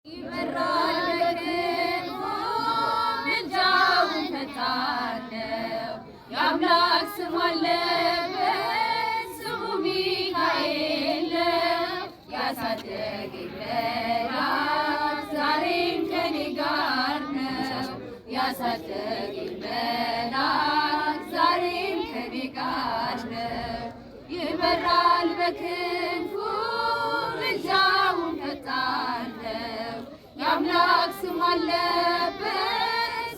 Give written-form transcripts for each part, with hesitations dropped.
ይበራል በክንፉ ምልጃውን ፈጣን ነው። የአምላክ ስም አለበት ስሙ ሚካኤል ነው። ያሳደገኝ መልአክ ዛሬም ከኔ ጋር ነው። ያሳደገኝ መልአክ ዛሬም ከኔ ጋር ነው። ይበራል በክንፉ ምልጃውን ፈጣን ነው። የአምላክ ስም አለበት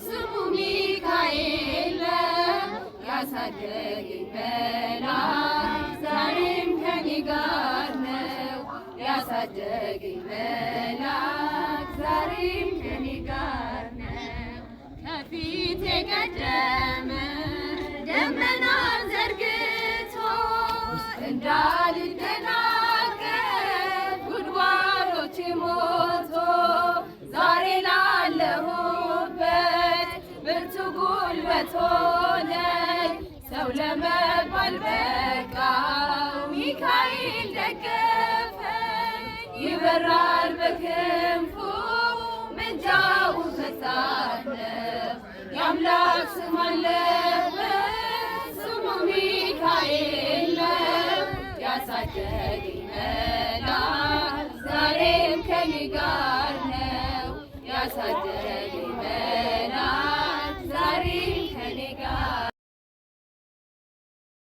ስሙ ሚካኤል ነው። ያሳደገኝ መልአክ ዛሬም ከኔ ጋር ነው። ያሳደገኝ መልአክ ዛሬም ከኔ ጋር ነው። ከፊት የቀደመ ደመናን ዘርግቶ እንዳልደናቀፍ ጉድጓዶቼ ሞልቶ ዛሬ ላለሁበት ብርቱ ጉልበት ሆነኝ። ሰው ለመባል በቃው ሚካኤል ደገፈኝ። ይበራል በክንፉ ምልጃውን ፈጣን ነው። የአምላክ ስም አለበት ስሙ ሚካኤል ነው። ያሳደገኝ መልአክ ዛሬም ከኔ ጋር ነው። ያሳደገኝ